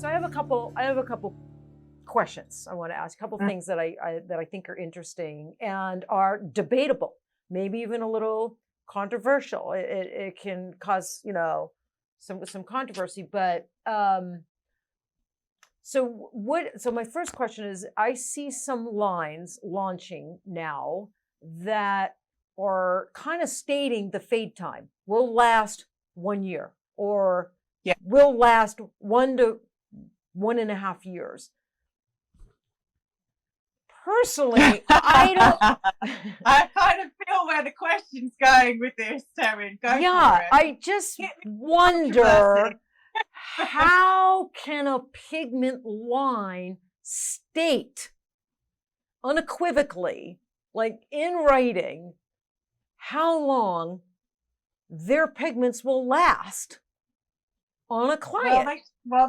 So I have a couple questions I want to ask, a couple things that I think are interesting and are debatable, maybe even a little controversial. It can cause, some controversy, but so my first question is, I see some lines launching now that are kind of stating the fade time will last 1 year or will last 1 to 1.5 years. Personally, I don't. I kind of feel where the question's going with this, Taryn. Go for it. I just wonder how can a pigment line state unequivocally, like in writing, how long their pigments will last on a client? Well,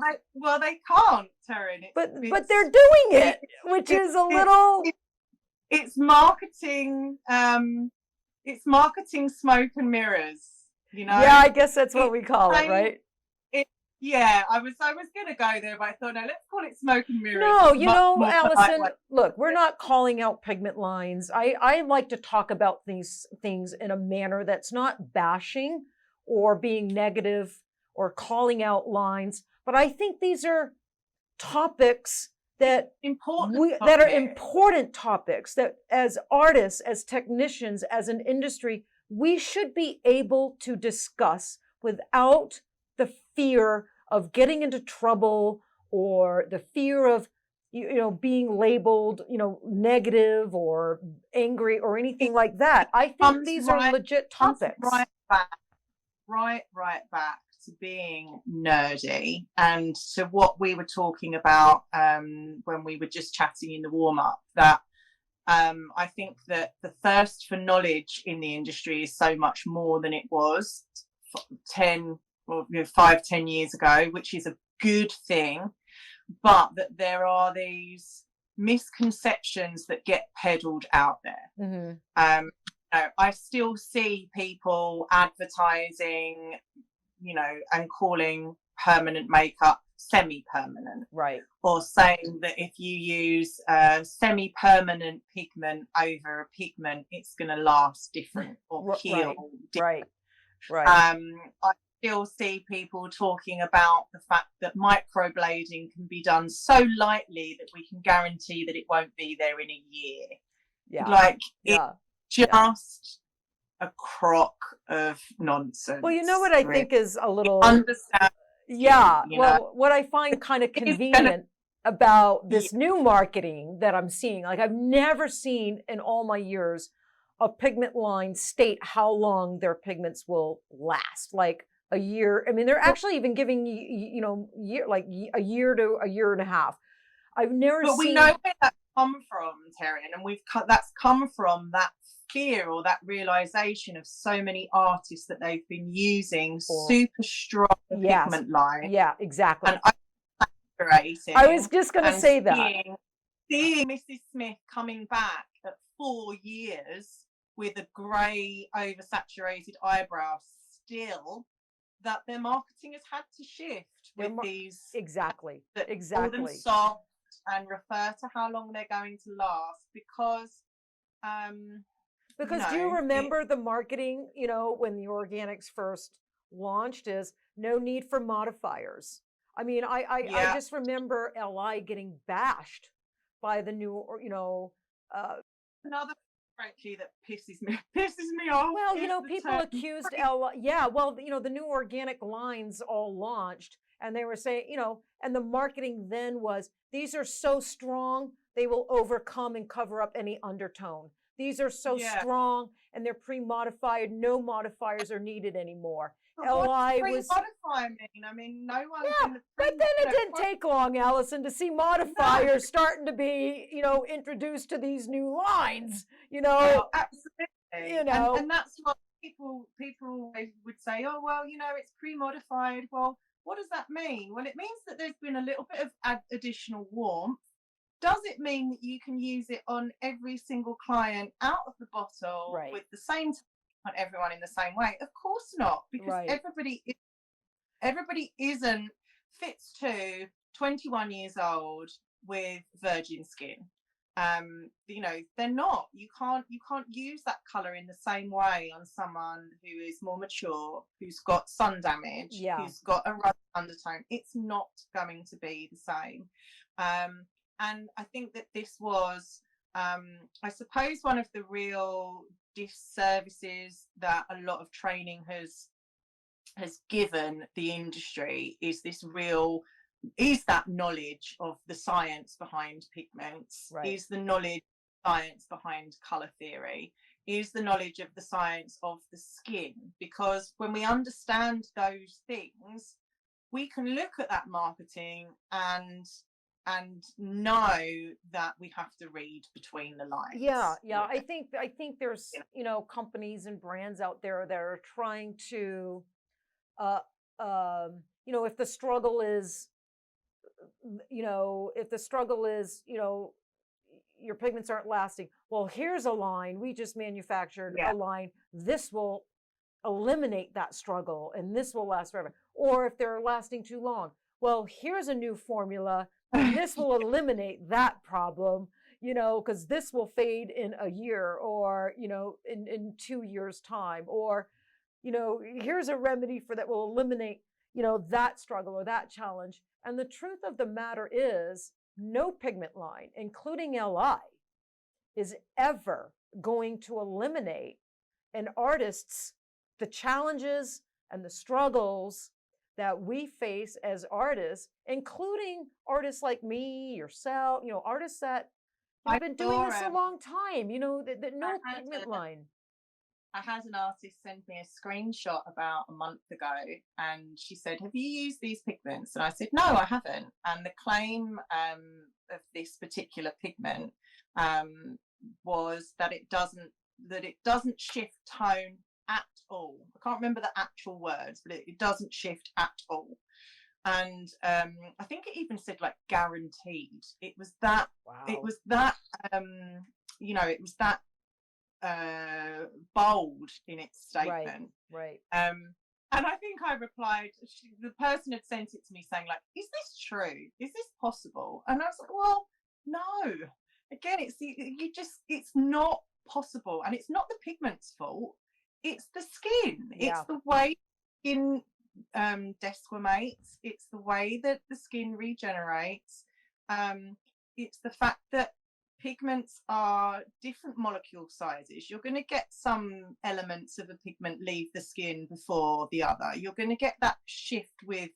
they can't, Taryn. But they're doing it, which is a little. It's marketing. It's marketing smoke and mirrors. Yeah, I guess that's what we call it, right? I was going to go there, but I thought, no, let's call it smoke and mirrors. No, Allison, look, we're not calling out pigment lines. I like to talk about these things in a manner that's not bashing or being negative or calling out lines, but I think these are topics that are important topics that as artists, as technicians, as an industry, we should be able to discuss without the fear of getting into trouble or the fear of being labeled negative or angry or anything like that. I think these are legit topics. Right back to being nerdy and to what we were talking about when we were just chatting in the warm-up, that I think that the thirst for knowledge in the industry is so much more than it was 10 years ago, which is a good thing, but that there are these misconceptions that get peddled out there. I still see people advertising and calling permanent makeup semi-permanent, right? Or saying that if you use semi-permanent pigment over a pigment, it's going to last different or heal different. Right. I still see people talking about the fact that microblading can be done so lightly that we can guarantee that it won't be there in a year. It's just a crock of nonsense. Well, you know what I think is a little understand. Well, what I find kind of convenient about this new marketing that I'm seeing, like I've never seen in all my years a pigment line state how long their pigments will last, like a year. I mean, they're actually even giving like a year to a year and a half. I've never seen. But we know where that's come from, Terry, and that's come from that fear or that realization of so many artists that they've been using super strong pigment line. Yeah, exactly. And I was just going to say that. Seeing Mrs. Smith coming back at 4 years with a grey oversaturated eyebrow still, that their marketing has had to shift with these exactly call them soft and refer to how long they're going to last, because do you remember the marketing, when the organics first launched, is no need for modifiers. I mean, I just remember LI getting bashed by the new, another, frankly, that pisses me off. Well, people accused LI. Yeah, well, the new organic lines all launched, and they were saying, and the marketing then was, these are so strong, they will overcome and cover up any undertone. These are so strong, and they're pre-modified. No modifiers are needed anymore. LI was pre-modify mean? I mean, no one. Yeah, but then it didn't take long, Allison, to see modifiers starting to be, introduced to these new lines. Absolutely. And that's what people always would say. Oh well, it's pre-modified. Well, what does that mean? Well, it means that there's been a little bit of additional warmth. Does it mean that you can use it on every single client out of the bottle with the same on everyone in the same way? Of course not, because everybody isn't fits to 21 years old with virgin skin. You know, they're not. You can't use that color in the same way on someone who is more mature, who's got sun damage, who's got a rust undertone. It's not going to be the same. And I think that this was, I suppose, one of the real disservices that a lot of training has given the industry, is that knowledge of the science behind pigments, is the knowledge science behind color theory, is the knowledge of the science of the skin. Because when we understand those things, we can look at that marketing and know that we have to read between the lines. I think there's you know, companies and brands out there that are trying to you know, if the struggle is your pigments aren't lasting, well, here's a line, we just manufactured a line, this will eliminate that struggle and this will last forever. Or if they're lasting too long, well, here's a new formula and this will eliminate that problem, you know, because this will fade in a year, or, you know, in 2 years time, or, you know, here's a remedy for that will eliminate, you know, that struggle or that challenge. And the truth of the matter is, no pigment line, including LI, is ever going to eliminate an artist's, the challenges and the struggles that we face as artists, including artists like me, yourself, you know, artists that have been doing this a long time, you know, that no pigment line. I had an artist send me a screenshot about a month ago, and she said, "Have you used these pigments?" And I said, "No, I haven't." And the claim of this particular pigment was that it doesn't shift tone at all. I can't remember the actual words, but it doesn't shift at all. And I think it even said like guaranteed. It was that. Wow. It was that. You know, it was that bold in its statement. Right. And I think I replied, the person had sent it to me saying, like, "Is this true? Is this possible?" And I was like, well, no. Again, it's not possible. And it's not the pigment's fault. It's the skin. It's the way skin desquamates. It's the way that the skin regenerates. It's the fact that pigments are different molecule sizes. You're going to get some elements of a pigment leave the skin before the other. You're going to get that shift with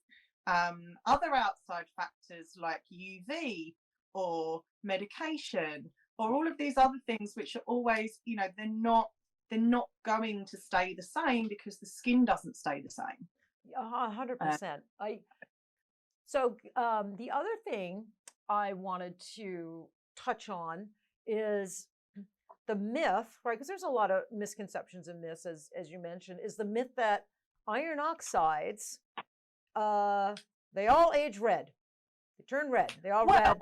other outside factors like UV or medication or all of these other things, which are always, you know, they're not going to stay the same because the skin doesn't stay the same. 100%. So the other thing I wanted to touch on is the myth, right? Because there's a lot of misconceptions in this, as you mentioned, is the myth that iron oxides, they all age red. They turn red. They all red.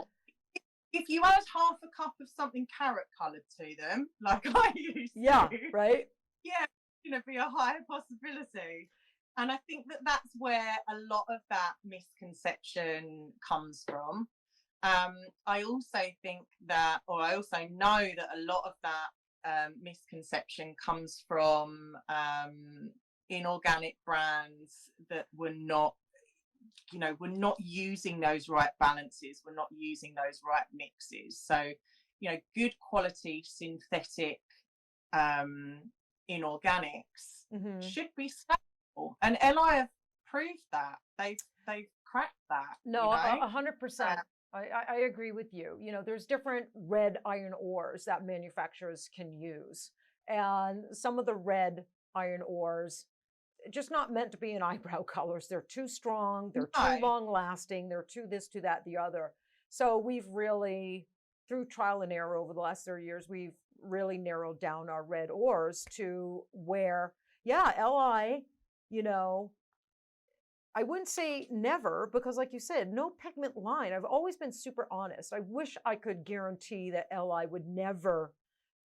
If you add half a cup of something carrot coloured to them, like I used to, right? Yeah, it's going to be a higher possibility. And I think that that's where a lot of that misconception comes from. I also think that, or I also know that a lot of that misconception comes from inorganic brands that were not using those right balances, were not using those right mixes. So, you know, good quality synthetic inorganics should be stable, and LI have proved that. They've cracked that. No, 100%. I agree with you. You know, there's different red iron ores that manufacturers can use, and some of the red iron ores just not meant to be in eyebrow colors. They're too strong, they're too long lasting, they're too this, too that, the other. So we've really, through trial and error over the last 30 years, we've really narrowed down our red ores to where, LI, you know, I wouldn't say never, because like you said, no pigment line. I've always been super honest. I wish I could guarantee that LI would never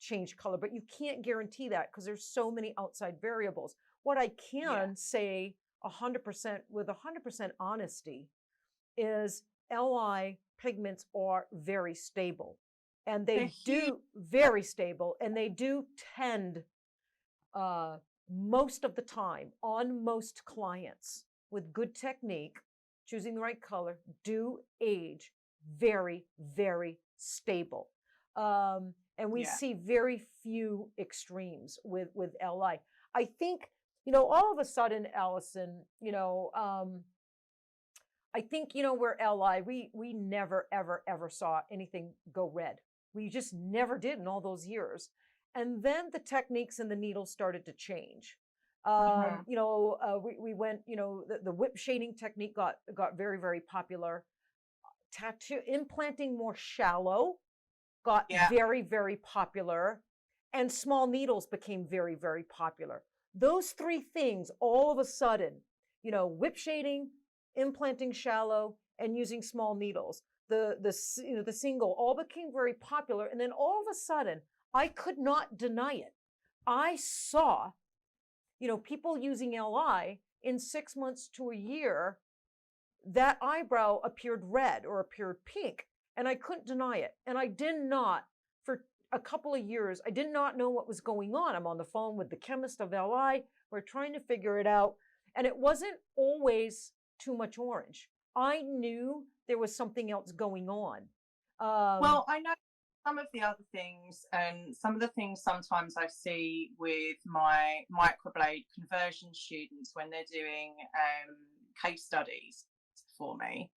change color, but you can't guarantee that because there's so many outside variables. What I can say 100% with 100% honesty is LI pigments are very stable, and they They're do very stable, and they do tend most of the time on most clients with good technique, choosing the right color, do age very, very stable. And we see very few extremes with LI. I think, all of a sudden, Allison, I think, where LI, we never, ever, ever saw anything go red. We just never did in all those years. And then the techniques and the needles started to change. We went, the whip shading technique got very, very popular. Tattoo implanting more shallow got very, very popular. And small needles became very, very popular. Those three things, all of a sudden, whip shading, implanting shallow, and using small needles, the single, all became very popular. And then all of a sudden, I could not deny it. I saw, people using LI in 6 months to a year, that eyebrow appeared red or appeared pink, and I couldn't deny it. And I did not, for a couple of years, I did not know what was going on. I'm on the phone with the chemist of LI. We're trying to figure it out. And it wasn't always too much orange. I knew there was something else going on. Well, I know some of the other things, and some of the things sometimes I see with my microblade conversion students when they're doing case studies for me,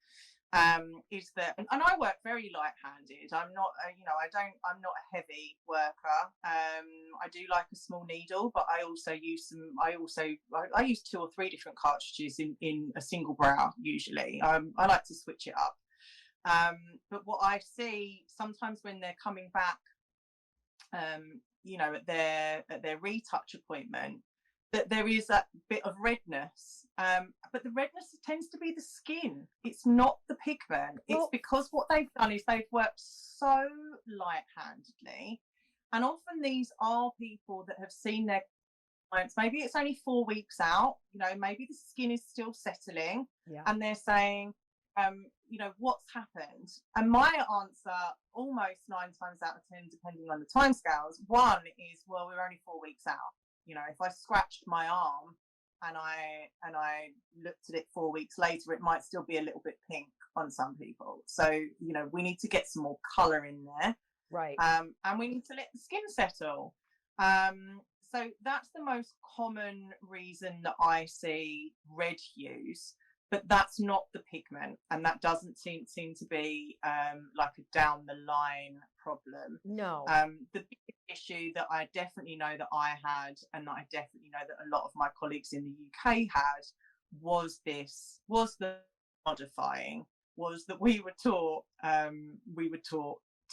is that, and I work very light-handed. I'm not, I'm not a heavy worker. I do like a small needle, but I also use I use 2 or 3 different cartridges in a single brow usually. I like to switch it up. But what I see sometimes when they're coming back, at their retouch appointment, that there is that bit of redness, but the redness tends to be the skin. It's not the pigment. It's because what they've done is they've worked so light-handedly, and often these are people that have seen their clients. Maybe it's only 4 weeks out. Maybe the skin is still settling, and they're saying, what's happened? And my answer, almost 9 times out of 10, depending on the timescales, one is, well, we're only 4 weeks out. If I scratched my arm and I looked at it 4 weeks later, it might still be a little bit pink on some people. So, we need to get some more color in there. Right. And we need to let the skin settle. So that's the most common reason that I see red hues. But that's not the pigment, and that doesn't seem to be like a down the line problem. No. The big issue that I definitely know that I had, and that I definitely know that a lot of my colleagues in the UK had, was the modifying, was that we were taught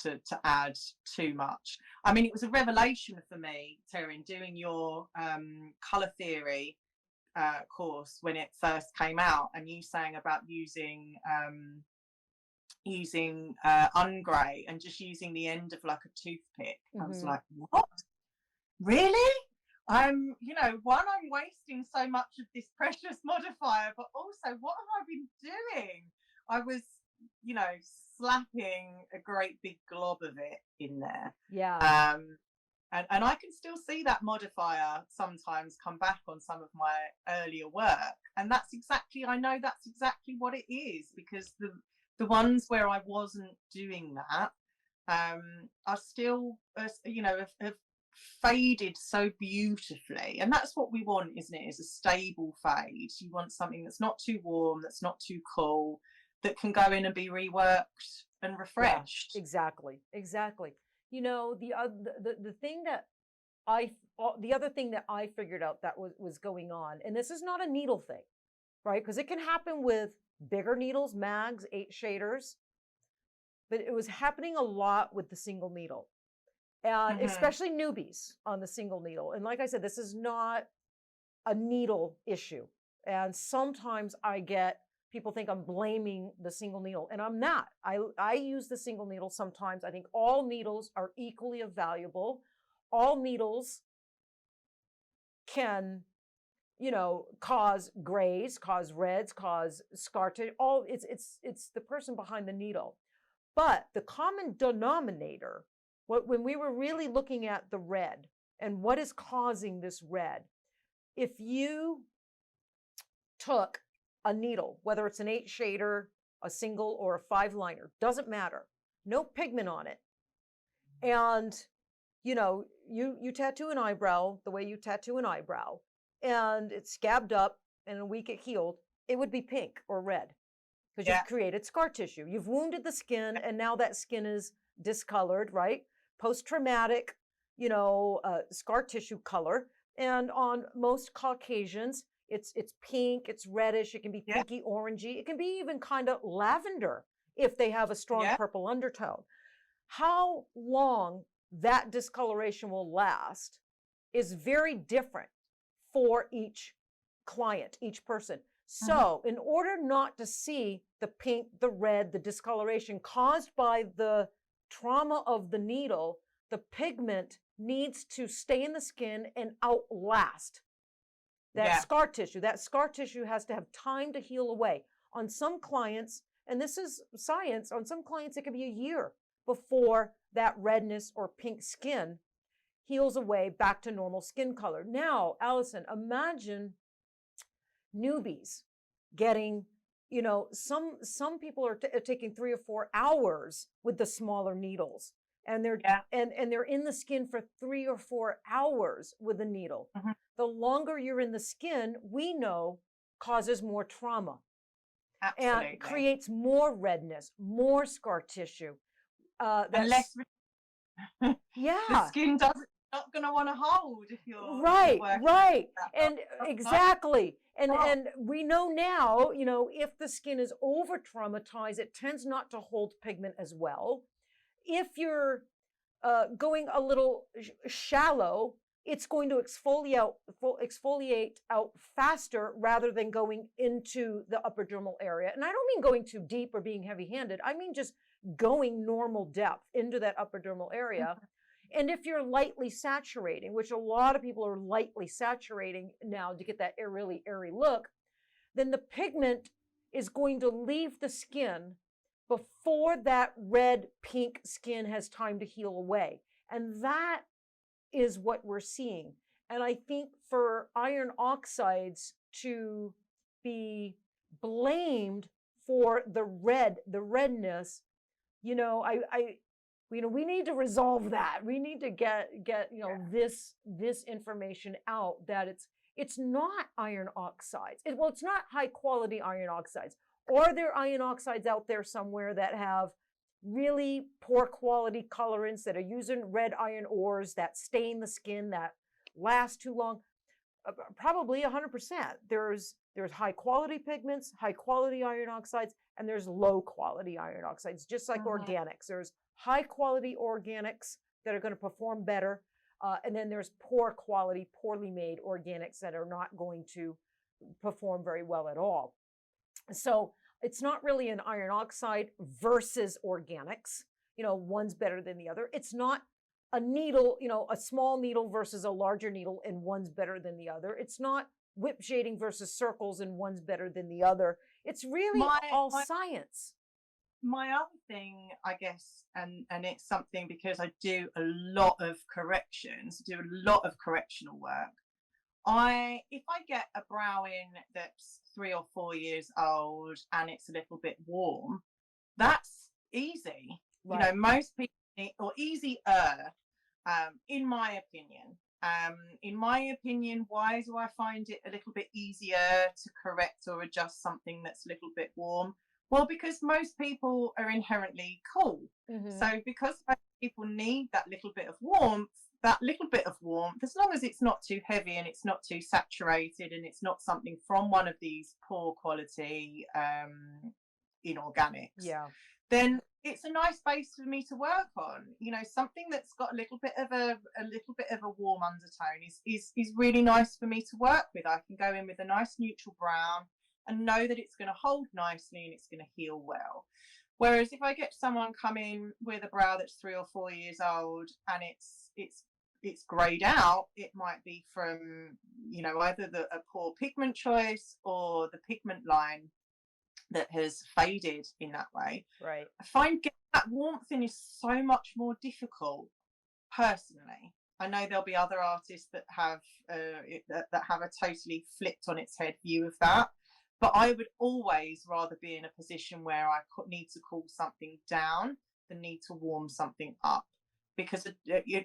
to add too much. I mean, it was a revelation for me, Terry, doing your colour theory course when it first came out, and you saying about using ungrey and just using the end of like a toothpick. I was like, what? Really? I'm wasting so much of this precious modifier, but also what have I been doing? I was, slapping a great big glob of it in there. Yeah. And I can still see that modifier sometimes come back on some of my earlier work. And I know that's exactly what it is, because the ones where I wasn't doing that are still, have faded so beautifully. And that's what we want, isn't it? Is a stable fade. You want something that's not too warm, that's not too cool, that can go in and be reworked and refreshed. Yeah, exactly. The thing that the other thing that I figured out that was going on, and this is not a needle thing, right? Because it can happen with bigger needles, mags, 8 shaders, but it was happening a lot with the single needle, and especially newbies on the single needle. And like I said, this is not a needle issue. And sometimes I get people think I'm blaming the single needle, and I'm not. I use the single needle sometimes. I think all needles are equally valuable. All needles can, cause grays, cause reds, cause scar tissue. It's the person behind the needle. But the common denominator, when we were really looking at the red and what is causing this red, if you took a needle, whether it's an 8 shader, a single, or a 5 liner, doesn't matter, no pigment on it, and you tattoo an eyebrow the way you tattoo an eyebrow, and it's scabbed up, and in a week it healed, it would be pink or red because you've created scar tissue. You've wounded the skin, and now that skin is discolored, right? Post-traumatic, scar tissue color. And on most Caucasians, it's pink, it's reddish, it can be pinky orangey, it can be even kind of lavender if they have a strong purple undertone. How long that discoloration will last is very different for each client, each person. So in order not to see the pink, the red, the discoloration caused by the trauma of the needle, the pigment needs to stay in the skin and outlast that scar tissue. That scar tissue has to have time to heal away. On some clients, and this is science, on some clients it could be a year before that redness or pink skin heals away back to normal skin color. Now, Allison, imagine newbies getting, some people are taking 3 or 4 hours with the smaller needles, and they're and they're in the skin for 3 or 4 hours with a needle. The longer you're in the skin, we know, causes more trauma. Absolutely. And creates more redness, more scar tissue. And less. The skin not going to want to hold if you're right, and exactly. And we know now, if the skin is over traumatized, it tends not to hold pigment as well. If you're going a little shallow, it's going to exfoliate out faster rather than going into the upper dermal area. And I don't mean going too deep or being heavy-handed. I mean just going normal depth into that upper dermal area. And if you're lightly saturating, which a lot of people are lightly saturating now to get that really airy look, then the pigment is going to leave the skin before that red, pink skin has time to heal away. And that is what we're seeing. And I think for iron oxides to be blamed for the redness, we need to resolve that. We need to get this information out that it's not iron oxides. It's not high quality iron oxides. Are there iron oxides out there somewhere that have really poor quality colorants that are using red iron ores that stain the skin, that last too long? Probably 100%. There's high quality pigments, high quality iron oxides, and there's low quality iron oxides, just like organics. There's high quality organics that are going to perform better, and then there's poor quality, poorly made organics that are not going to perform very well at all. So it's not really an iron oxide versus organics. One's better than the other. It's not a needle, a small needle versus a larger needle, and one's better than the other. It's not whip shading versus circles and one's better than the other. It's really all science. My other thing, I guess, and it's something because I do a lot of corrections, do a lot of correctional work. If I get a brow in that's 3 or 4 years old and it's a little bit warm, that's easy. Right. Most people or easier, in my opinion. Why do I find it a little bit easier to correct or adjust something that's a little bit warm? Well, because most people are inherently cool. So because most people need that little bit of warmth, as long as it's not too heavy and it's not too saturated and it's not something from one of these poor quality inorganics, then it's a nice base for me to work on. Something that's got a little bit of a warm undertone is really nice for me to work with. I can go in with a nice neutral brown and know that it's going to hold nicely and it's going to heal well. Whereas if I get someone come in with a brow that's 3 or 4 years old and it's it's grayed out, it might be from, you know, either a poor pigment choice or the pigment line that has faded in that way. Right. I find getting that warmth in is so much more difficult, personally. I know there'll be other artists that have that have a totally flipped on its head view of that, but I would always rather be in a position where I need to cool something down than need to warm something up, because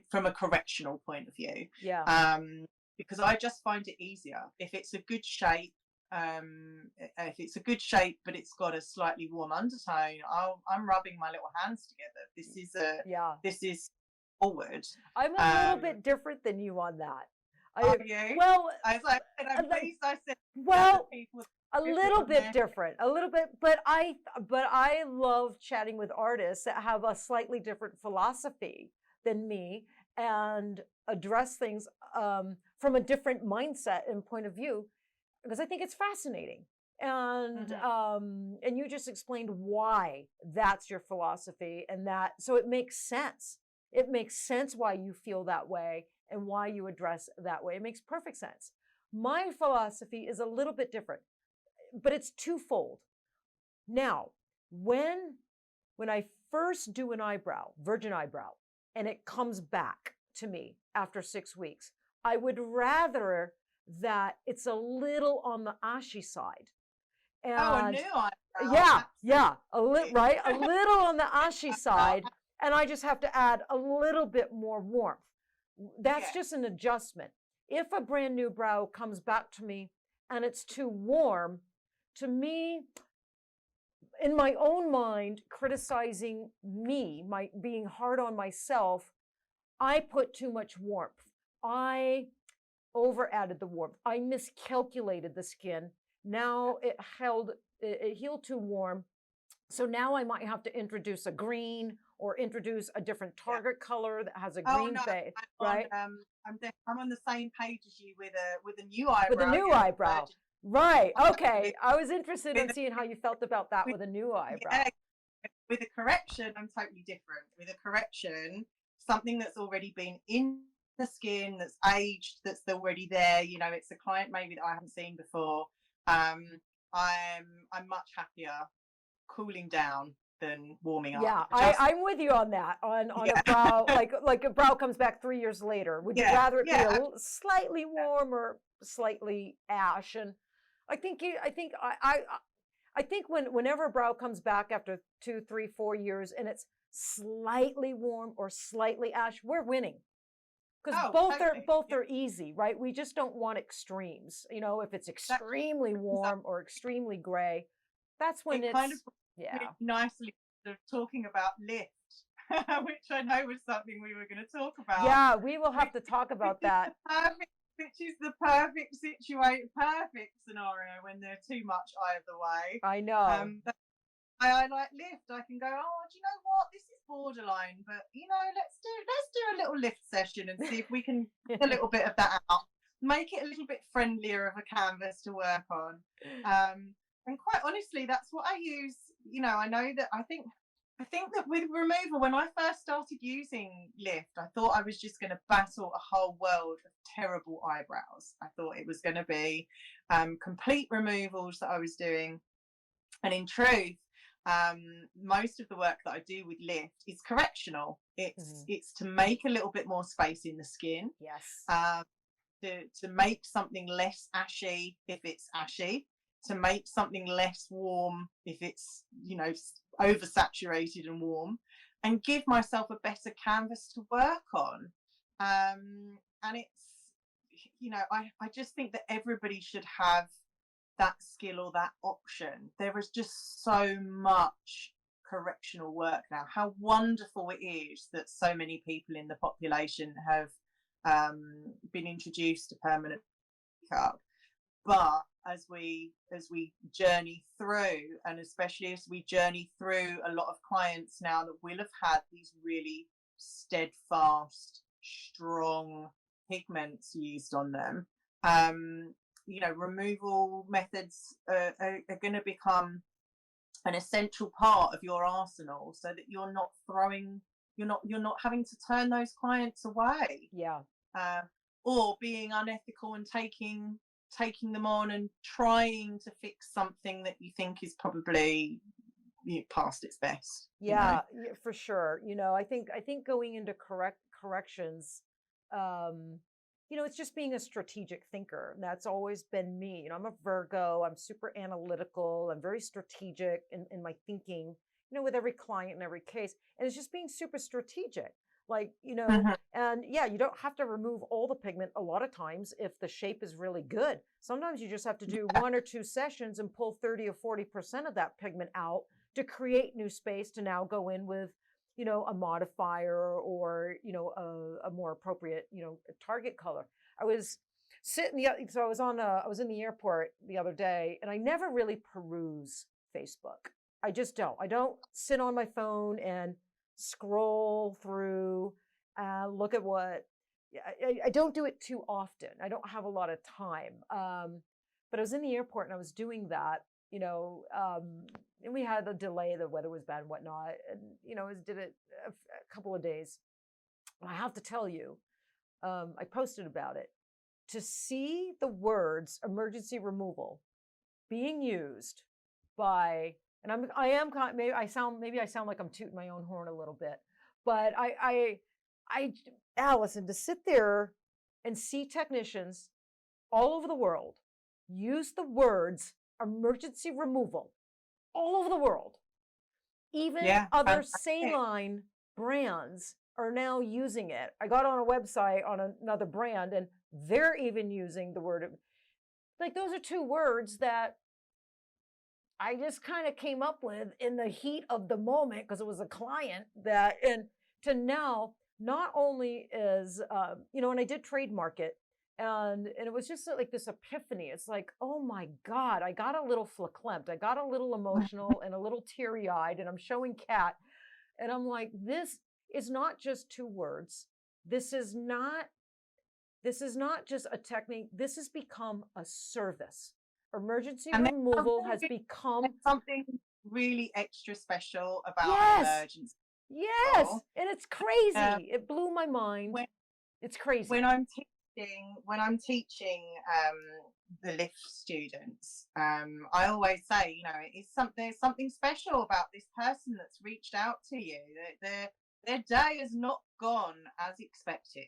from a correctional point of view. Yeah. Because I just find it easier if it's a good shape. If it's a good shape but it's got a slightly warm undertone, I'm rubbing my little hands together. This is forward. I'm a little bit different than you on that. Are you? Well, I was like, and I'm pleased I said. Well, people a little bit different, a little bit, but I love chatting with artists that have a slightly different philosophy than me and address things from a different mindset and point of view, because I think it's fascinating. And and you just explained why that's your philosophy, and that, so it makes sense. It makes sense why you feel that way and why you address that way. It makes perfect sense. My philosophy is a little bit different, but it's twofold. Now, when I first do an eyebrow, virgin eyebrow, and it comes back to me after 6 weeks, I would rather that it's a little on the ashy side. And a new Yeah, eyebrow. yeah, a little on the ashy side, and I just have to add a little bit more warmth. That's just an adjustment. If a brand new brow comes back to me and it's too warm, to me, in my own mind, criticizing me, being hard on myself, I put too much warmth. I over added the warmth. I miscalculated the skin. Now it healed too warm. So now I might have to introduce a green or introduce a different target color that has a green base, right? I'm on the same page as you with a new eyebrow. With a new eyebrow. Right. Okay. I was interested in seeing how you felt about that with a new eyebrow. Yeah, with a correction, I'm totally different. With a correction, something that's already been in the skin, that's aged, that's already there. You know, it's a client maybe that I haven't seen before. I'm much happier cooling down than warming up. Yeah, I'm with you on that. On a brow, like a brow comes back 3 years later. Would you rather it be a slightly warm or slightly ash? And I think whenever a brow comes back after 2, 3, 4 years and it's slightly warm or slightly ash, we're winning. Because both are easy, right? We just don't want extremes. You know, if it's extremely warm or extremely gray, that's when it's kind of nicely talking about lift, which I know was something we were going to talk about. Yeah, we will have to talk about that. Which is the perfect scenario when they're too much eye of the way. I know. I like lift. I can go, oh, do you know what? This is borderline, but you know, let's do a little lift session and see if we can get a little bit of that out. Make it a little bit friendlier of a canvas to work on. And quite honestly, that's what I use. You know, I know that I think that with removal, when I first started using lift, I thought I was just going to battle a whole world of terrible eyebrows. I thought it was going to be complete removals that I was doing. And in truth, most of the work that I do with lift is correctional. It's to make a little bit more space in the skin. Yes. To make something less ashy if it's ashy, to make something less warm if it's, you know, oversaturated and warm, and give myself a better canvas to work on. And it's, you know, I just think that everybody should have that skill or that option. There is just so much correctional work now. How wonderful it is that so many people in the population have been introduced to permanent makeup. But as we journey through, and especially as we journey through a lot of clients now that will have had these really steadfast, strong pigments used on them, you know, removal methods are going to become an essential part of your arsenal, so that you're not throwing you're not having to turn those clients away. Yeah. Or being unethical and taking them on and trying to fix something that you think is probably past its best. Yeah, for sure. I think going into corrections, it's just being a strategic thinker. And that's always been me. I'm a Virgo. I'm super analytical. I'm very strategic in my thinking, with every client in every case. And it's just being super strategic. Like, and yeah, you don't have to remove all the pigment a lot of times if the shape is really good. Sometimes you just have to do 1 or 2 sessions and pull 30 or 40% of that pigment out to create new space to now go in with, a modifier or, a more appropriate, target color. I was sitting, so I was in the airport the other day, and I never really peruse Facebook. I just don't. I don't sit on my phone and scroll through, look at what, I don't do it too often. I don't have a lot of time. But I was in the airport and I was doing that, and we had a delay, the weather was bad and whatnot. And, I did it a couple of days. I have to tell you, I posted about it. To see the words emergency removal being used by, and maybe I sound like I'm tooting my own horn a little bit, but Allison, to sit there and see technicians all over the world use the words emergency removal all over the world. Even other saline brands are now using it. I got on a website on another brand and they're even using the word, like, those are 2 words that I just kind of came up with in the heat of the moment because it was a client and to now, not only is, and I did trademark it, and it was just like this epiphany. It's like, oh my God, I got a little verklempt. I got a little emotional and a little teary-eyed, and I'm showing Kat, and I'm like, this is not just 2 words. This is not just a technique. This has become a service. Emergency removal has become something really extra special about emergency. Yes, and it's crazy. It blew my mind. It's crazy. When I'm teaching the lift students, I always say, it's something special about this person that's reached out to you. Their day has not gone as expected.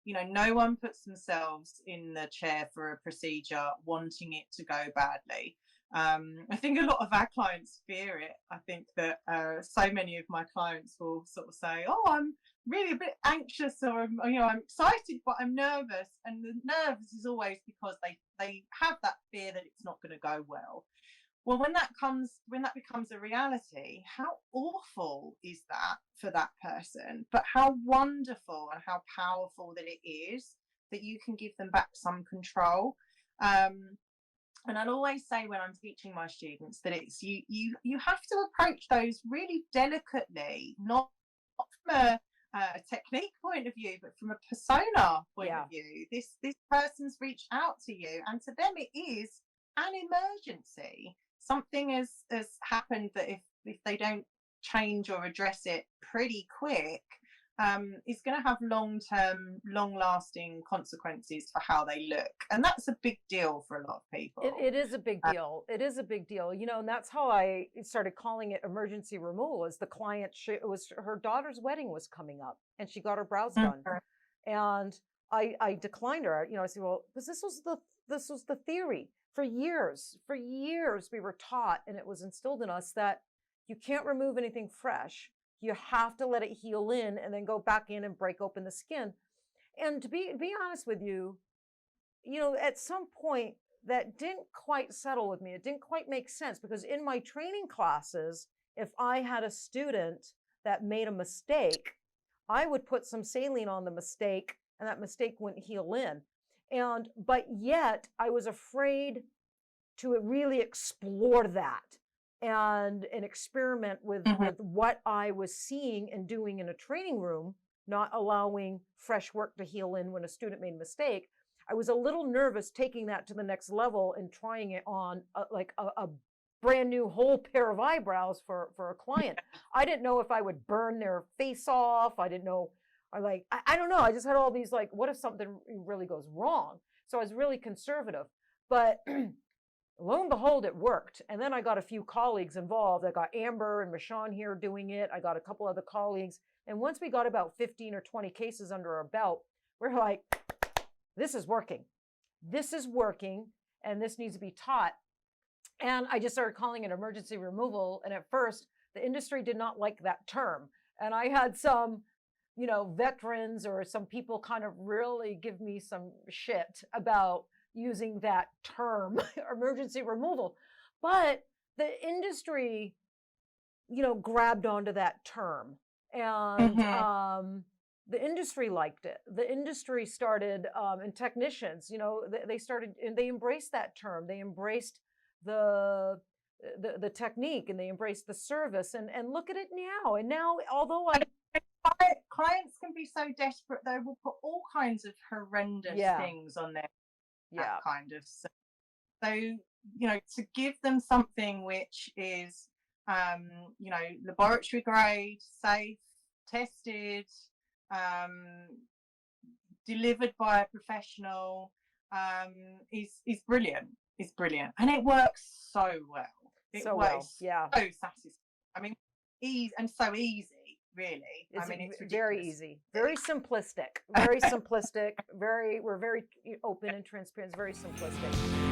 No one puts themselves in the chair for a procedure wanting it to go badly. I think a lot of our clients fear it. I think that so many of my clients will sort of say, oh, I'm really a bit anxious, or I'm excited, but I'm nervous. And the nerves is always because they have that fear that it's not going to go well. Well, when that becomes a reality, how awful is that for that person? But how wonderful and how powerful that it is that you can give them back some control. And I'll always say when I'm teaching my students that it's you have to approach those really delicately, not from a technique point of view, but from a persona point of view. This person's reached out to you, and to them it is an emergency. Something has happened that if they don't change or address it pretty quick, is going to have long-term, long-lasting consequences for how they look. And that's a big deal for a lot of people. It is a big deal. It is a big deal. And that's how I started calling it emergency removal. As the client, it was her daughter's wedding was coming up, and she got her brows done. And I declined her. I said, well, because this was the theory. For years, we were taught, and it was instilled in us, that you can't remove anything fresh. You have to let it heal in and then go back in and break open the skin. And to be honest with you, at some point that didn't quite settle with me. It didn't quite make sense, because in my training classes, if I had a student that made a mistake, I would put some saline on the mistake, and that mistake wouldn't heal in. But yet I was afraid to really explore that and experiment with what I was seeing and doing in a training room, not allowing fresh work to heal in when a student made a mistake. I was a little nervous taking that to the next level and trying it on a brand new whole pair of eyebrows for a client. I didn't know if I would burn their face off. I didn't know. I don't know. I just had all these like, what if something really goes wrong? So I was really conservative. But lo and behold, it worked. And then I got a few colleagues involved. I got Amber and Michonne here doing it. I got a couple other colleagues. And once we got about 15 or 20 cases under our belt, we're like, this is working. This is working, and this needs to be taught. And I just started calling it emergency removal. And at first, the industry did not like that term. And I had some, veterans or some people kind of really give me some shit about using that term, emergency removal. But the industry, grabbed onto that term. And the industry liked it. The industry started, and technicians, they started, and they embraced that term. They embraced the technique, and they embraced the service. And look at it now. And now, although clients can be so desperate, they will put all kinds of horrendous things on their kind of. So to give them something which is laboratory grade, safe, tested, delivered by a professional, is brilliant. It's brilliant, and it works so well. So satisfying. I mean, so easy. Really, it's very easy, very simplistic, very simplistic. We're very open and transparent. It's very simplistic.